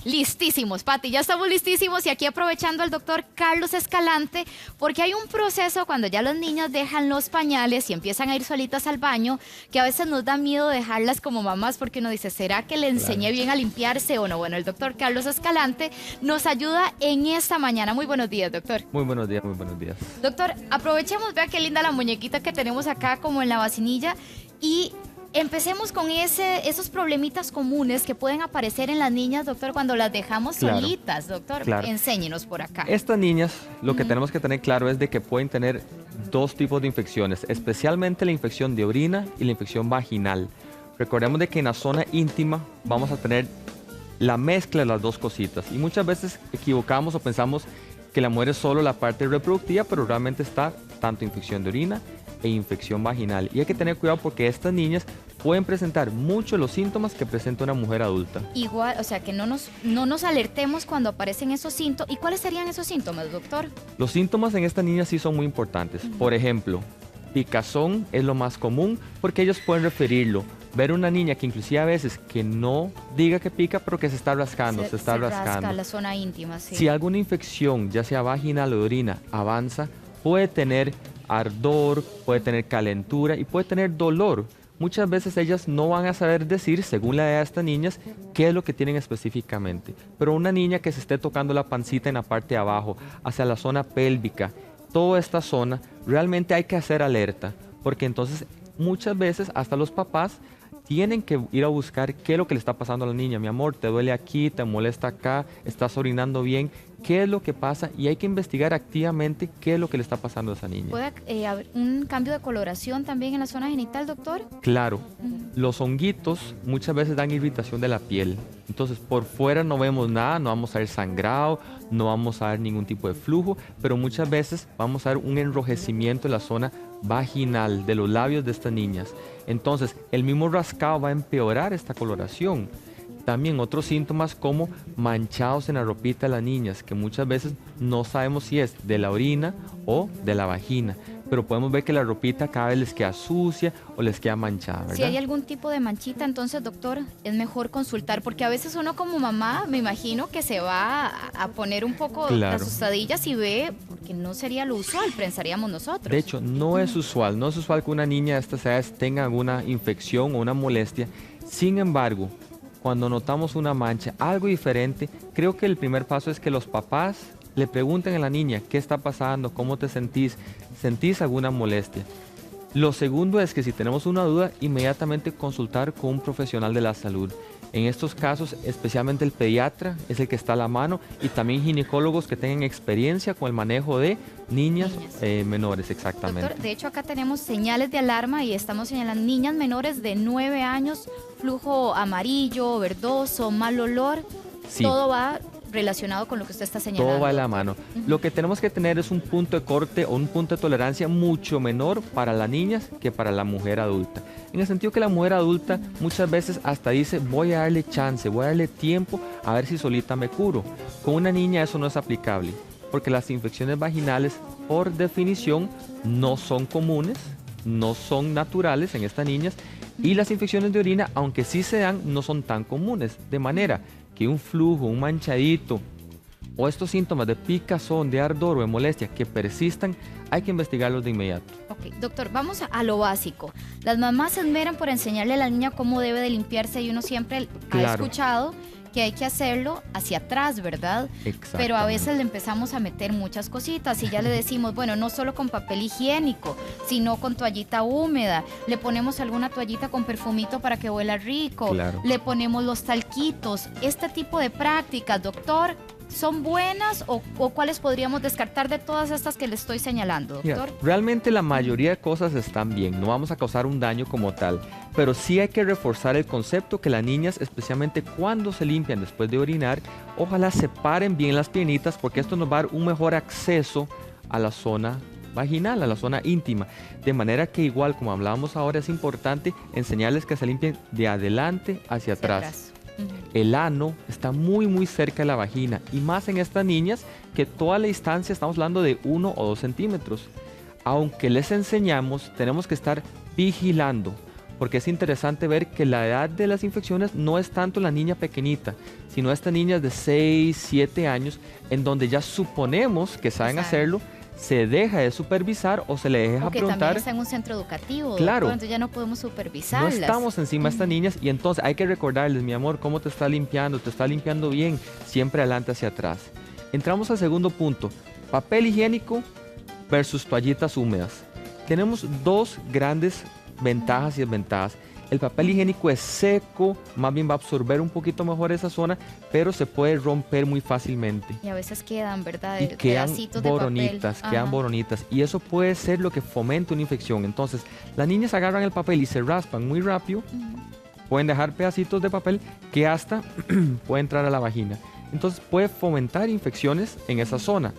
Listísimos, Pati, ya estamos listísimos y aquí aprovechando al doctor Carlos Escalante, porque hay un proceso cuando ya los niños dejan los pañales y empiezan a ir solitas al baño, que a veces nos da miedo dejarlas como mamás porque uno dice, ¿será que le enseñé bien a limpiarse o no? Bueno, el doctor Carlos Escalante nos ayuda en esta mañana. Muy buenos días, doctor. Muy buenos días, muy buenos días. Doctor, aprovechemos, vea qué linda la muñequita que tenemos acá como en la vacinilla y empecemos con esos problemitas comunes que pueden aparecer en las niñas, doctor, cuando las dejamos solitas, doctor. Claro. Enséñenos por acá. Estas niñas, lo que tenemos que tener claro es de que pueden tener dos tipos de infecciones, especialmente la infección de orina y la infección vaginal. Recordemos de que en la zona íntima vamos a tener la mezcla de las dos cositas y muchas veces equivocamos o pensamos que la mujer es solo la parte reproductiva, pero realmente está tanto infección de orina e infección vaginal. Y hay que tener cuidado porque estas niñas pueden presentar muchos los síntomas que presenta una mujer adulta. Igual, o sea, que no nos alertemos cuando aparecen esos síntomas. ¿Y cuáles serían esos síntomas, doctor? Los síntomas en estas niñas sí son muy importantes. Por ejemplo, picazón es lo más común porque ellos pueden referirlo. Ver una niña que inclusive a veces que no diga que pica, pero que se está rascando, se está rascando. Rasca la zona íntima, sí. Si alguna infección, ya sea vaginal o de orina, avanza, puede tener ardor, puede tener calentura y puede tener dolor. Muchas veces ellas no van a saber decir, según la edad de estas niñas, qué es lo que tienen específicamente. Pero una niña que se esté tocando la pancita en la parte de abajo, hacia la zona pélvica, toda esta zona, realmente hay que hacer alerta, porque entonces muchas veces hasta los papás tienen que ir a buscar qué es lo que le está pasando a la niña. Mi amor, te duele aquí, te molesta acá, estás orinando bien, qué es lo que pasa y hay que investigar activamente qué es lo que le está pasando a esa niña. ¿Puede haber un cambio de coloración también en la zona genital, doctor? Claro, los honguitos muchas veces dan irritación de la piel. Entonces por fuera no vemos nada, no vamos a ver sangrado, no vamos a ver ningún tipo de flujo, pero muchas veces vamos a ver un enrojecimiento en la zona vaginal de los labios de estas niñas. Entonces el mismo rascado va a empeorar esta coloración. También otros síntomas como manchados en la ropita de las niñas, que muchas veces no sabemos si es de la orina o de la vagina, pero podemos ver que la ropita cada vez les queda sucia o les queda manchada, ¿verdad? Si hay algún tipo de manchita, entonces, doctor, es mejor consultar, porque a veces uno como mamá, me imagino que se va a poner un poco asustadilla si ve, porque no sería lo usual, pensaríamos nosotros. De hecho, no es usual que una niña de estas edades tenga alguna infección o una molestia. Sin embargo, cuando notamos una mancha, algo diferente, creo que el primer paso es que los papás le pregunten a la niña qué está pasando, cómo te sentís, ¿sentís alguna molestia? Lo segundo es que si tenemos una duda, inmediatamente consultar con un profesional de la salud. En estos casos, especialmente el pediatra es el que está a la mano y también ginecólogos que tengan experiencia con el manejo de niñas menores, exactamente. Doctor, de hecho acá tenemos señales de alarma y estamos señalando niñas menores de 9 años, flujo amarillo, verdoso, mal olor, sí. Todo va relacionado con lo que usted está señalando. Todo va de la mano. Lo que tenemos que tener es un punto de corte o un punto de tolerancia mucho menor para las niñas que para la mujer adulta. En el sentido que la mujer adulta muchas veces hasta dice, voy a darle chance, voy a darle tiempo a ver si solita me curo. Con una niña eso no es aplicable, porque las infecciones vaginales, por definición, no son comunes, no son naturales en estas niñas, y las infecciones de orina, aunque sí se dan, no son tan comunes, de manera que un flujo, un manchadito o estos síntomas de picazón, de ardor o de molestia que persistan, hay que investigarlos de inmediato. Ok, doctor, vamos a lo básico. Las mamás se esmeran por enseñarle a la niña cómo debe de limpiarse y uno siempre ha escuchado que hay que hacerlo hacia atrás, ¿verdad? Pero a veces le empezamos a meter muchas cositas y ya le decimos, bueno, no solo con papel higiénico, sino con toallita húmeda, le ponemos alguna toallita con perfumito para que huela rico, le ponemos los talquitos. Este tipo de prácticas, doctor, ¿son buenas o cuáles podríamos descartar de todas estas que le estoy señalando, doctor? Mira, realmente la mayoría de cosas están bien, no vamos a causar un daño como tal, pero sí hay que reforzar el concepto que las niñas, especialmente cuando se limpian después de orinar, ojalá separen bien las piernitas porque esto nos va a dar un mejor acceso a la zona vaginal, a la zona íntima, de manera que igual como hablábamos ahora es importante enseñarles que se limpien de adelante hacia atrás. El ano está muy cerca de la vagina y más en estas niñas que toda la distancia estamos hablando de 1 o 2 centímetros. Aunque les enseñamos, tenemos que estar vigilando porque es interesante ver que la edad de las infecciones no es tanto la niña pequeñita, sino estas niñas de 6, 7 años, en donde ya suponemos que saben hacerlo, se deja de supervisar o se le deja porque preguntar. También está en un centro educativo, claro, doctor, entonces ya no podemos supervisarlas. No estamos encima de estas niñas y entonces hay que recordarles, mi amor, cómo te está limpiando bien, siempre adelante hacia atrás. Entramos al segundo punto, papel higiénico versus toallitas húmedas. Tenemos dos grandes ventajas y desventajas. El papel higiénico es seco, más bien va a absorber un poquito mejor esa zona, pero se puede romper muy fácilmente. Y a veces quedan, ¿verdad? Y quedan boronitas, de papel. quedan boronitas. Y eso puede ser lo que fomenta una infección. Entonces, las niñas agarran el papel y se raspan muy rápido. Pueden dejar pedacitos de papel que hasta puede entrar a la vagina. Entonces, puede fomentar infecciones en esa zona.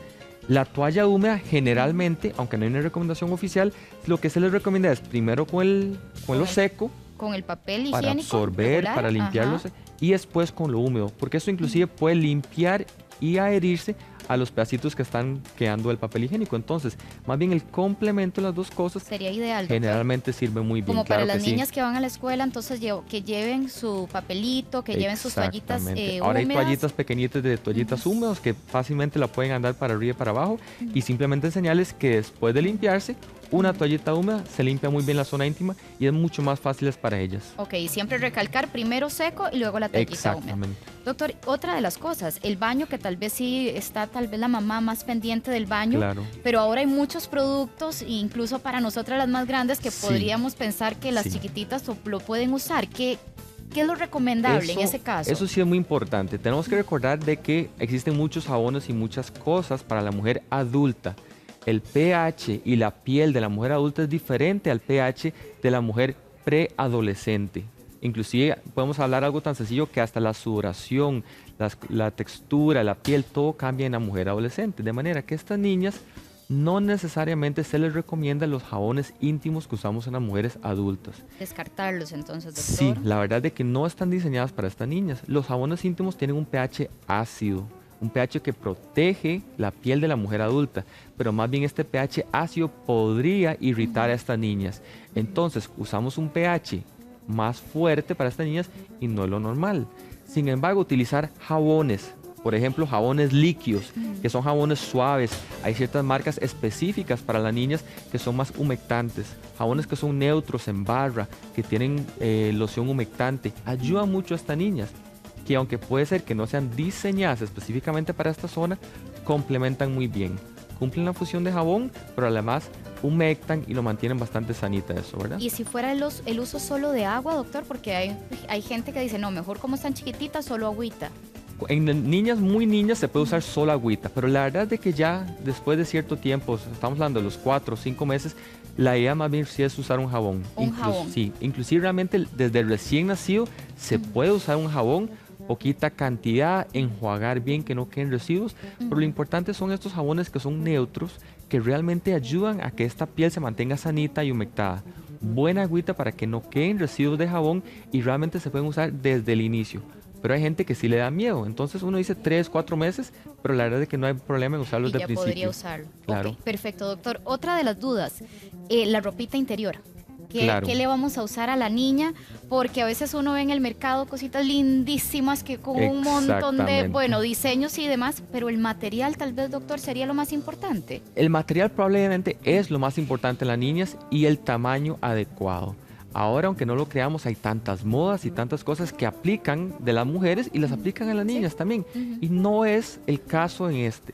La toalla húmeda generalmente, aunque no hay una recomendación oficial, lo que se les recomienda es primero con lo seco, con el papel higiénico para absorber, regular, para limpiarlos, y después con lo húmedo, porque eso inclusive puede limpiar y adherirse a los pedacitos que están quedando del papel higiénico. Entonces, más bien el complemento de las dos cosas sería ideal, doctor. Generalmente sirve muy bien. Como para las niñas que van a la escuela, entonces que lleven su papelito, que lleven sus toallitas húmedas. Ahora hay toallitas pequeñitas de toallitas húmedas que fácilmente la pueden andar para arriba y para abajo, y simplemente enseñarles que después de limpiarse, una toallita húmeda se limpia muy bien la zona íntima y es mucho más fácil para ellas. Ok, siempre recalcar primero seco y luego la toallita húmeda. Doctor, otra de las cosas, el baño, que tal vez sí está tal vez la mamá más pendiente del baño, pero ahora hay muchos productos, incluso para nosotras las más grandes, que podríamos pensar que las chiquititas lo pueden usar. ¿Qué es lo recomendable en ese caso? Eso sí es muy importante. Tenemos que recordar de que existen muchos jabones y muchas cosas para la mujer adulta. El pH y la piel de la mujer adulta es diferente al pH de la mujer preadolescente. Inclusive podemos hablar algo tan sencillo que hasta la sudoración, la textura, la piel, todo cambia en la mujer adolescente. De manera que estas niñas no necesariamente se les recomienda los jabones íntimos que usamos en las mujeres adultas. Descartarlos entonces, doctor. Sí, la verdad es que no están diseñadas para estas niñas. Los jabones íntimos tienen un pH ácido, un pH que protege la piel de la mujer adulta, pero más bien este pH ácido podría irritar a estas niñas. Entonces usamos un pH más fuerte para estas niñas y no es lo normal. Sin embargo, utilizar jabones, por ejemplo, jabones líquidos, que son jabones suaves. Hay ciertas marcas específicas para las niñas que son más humectantes. Jabones que son neutros en barra, que tienen loción humectante. Ayudan mucho a estas niñas, que aunque puede ser que no sean diseñadas específicamente para esta zona, complementan muy bien. Cumplen la función de jabón, pero además humectan y lo mantienen bastante sanita eso, ¿verdad? Y si fuera el uso solo de agua, doctor, porque hay gente que dice, no, mejor como están chiquititas, solo agüita. En niñas muy niñas se puede usar solo agüita, pero la verdad es de que ya después de cierto tiempo, estamos hablando de los 4 o 5 meses, la idea más bien sí es usar un jabón. Jabón. Sí, inclusive realmente desde el recién nacido se puede usar un jabón, poquita cantidad, enjuagar bien, que no queden residuos, pero lo importante son estos jabones que son neutros, que realmente ayudan a que esta piel se mantenga sanita y humectada. Buena agüita para que no queden residuos de jabón y realmente se pueden usar desde el inicio. Pero hay gente que sí le da miedo, entonces uno dice 3, 4 meses, pero la verdad es que no hay problema en usarlos de principio. Podría usarlo. Claro. Okay, perfecto, doctor. Otra de las dudas, la ropita interior. ¿Qué le vamos a usar a la niña? Porque a veces uno ve en el mercado cositas lindísimas que con un montón de, diseños y demás, pero el material tal vez, doctor, sería lo más importante. El material probablemente es lo más importante en las niñas y el tamaño adecuado. Ahora, aunque no lo creamos, hay tantas modas y tantas cosas que aplican de las mujeres y las aplican a las niñas también. Y no es el caso en este.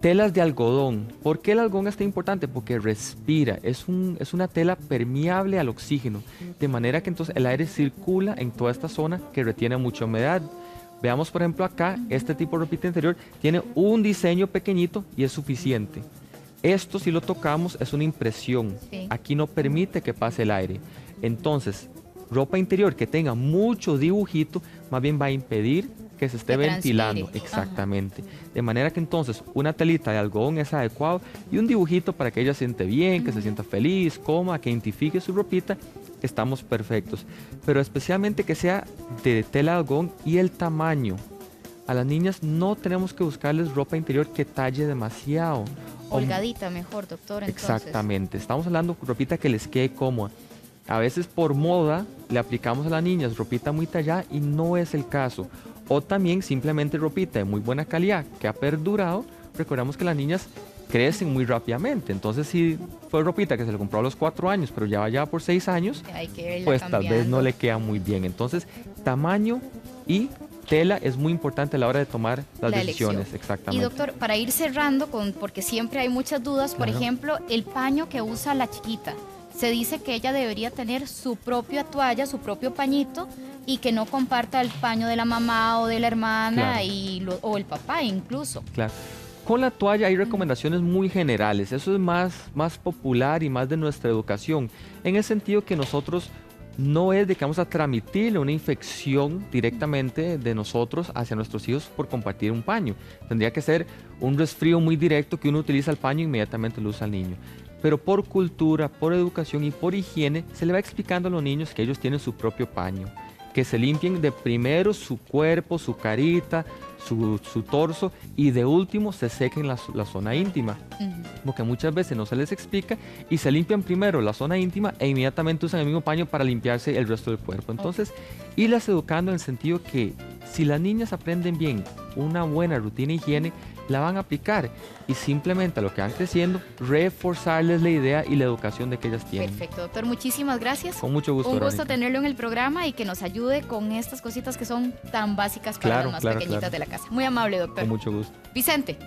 Telas de algodón. ¿Por qué el algodón es tan importante? Porque respira, es una tela permeable al oxígeno, de manera que entonces el aire circula en toda esta zona que retiene mucha humedad. Veamos por ejemplo acá, este tipo de ropita interior tiene un diseño pequeñito y es suficiente. Esto si lo tocamos es una impresión, aquí no permite que pase el aire. Entonces, ropa interior que tenga mucho dibujito, más bien va a impedir que se esté ventilando. Exactamente. De manera que entonces una telita de algodón es adecuado y un dibujito para que ella se siente bien, que se sienta feliz, cómoda, que identifique su ropita, estamos perfectos. Pero especialmente que sea de tela de algodón y el tamaño. A las niñas no tenemos que buscarles ropa interior que talle demasiado. Holgadita mejor, doctor, entonces. Exactamente. Estamos hablando de ropita que les quede cómoda. A veces por moda le aplicamos a las niñas ropita muy tallada y no es el caso. O también simplemente ropita de muy buena calidad que ha perdurado. Recordamos que las niñas crecen muy rápidamente. Entonces, si fue ropita que se le compró a los 4 años, pero ya va ya por 6 años, pues tal vez no le queda muy bien. Entonces, tamaño y tela es muy importante a la hora de tomar las decisiones. Exactamente. Y doctor, para ir cerrando, porque siempre hay muchas dudas, por ejemplo, el paño que usa la chiquita. Se dice que ella debería tener su propia toalla, su propio pañito, y que no comparta el paño de la mamá o de la hermana o el papá incluso. Claro. Con la toalla hay recomendaciones muy generales. Eso es más popular y más de nuestra educación. En el sentido que nosotros no es de que vamos a transmitirle una infección directamente de nosotros hacia nuestros hijos por compartir un paño. Tendría que ser un resfrío muy directo que uno utiliza el paño e inmediatamente lo usa al niño. Pero por cultura, por educación y por higiene se le va explicando a los niños que ellos tienen su propio paño. Que se limpien de primero su cuerpo, su carita, su torso y de último se sequen la zona íntima. Porque muchas veces no se les explica y se limpian primero la zona íntima e inmediatamente usan el mismo paño para limpiarse el resto del cuerpo. Entonces, irlas educando en el sentido que si las niñas aprenden bien una buena rutina de higiene, la van a aplicar y simplemente a lo que van creciendo, reforzarles la idea y la educación de que ellas tienen. Perfecto, doctor, muchísimas gracias. Con mucho gusto. Un gusto tenerlo en el programa y que nos ayude con estas cositas que son tan básicas para las más pequeñitas de la casa. Muy amable, doctor. Con mucho gusto. Vicente.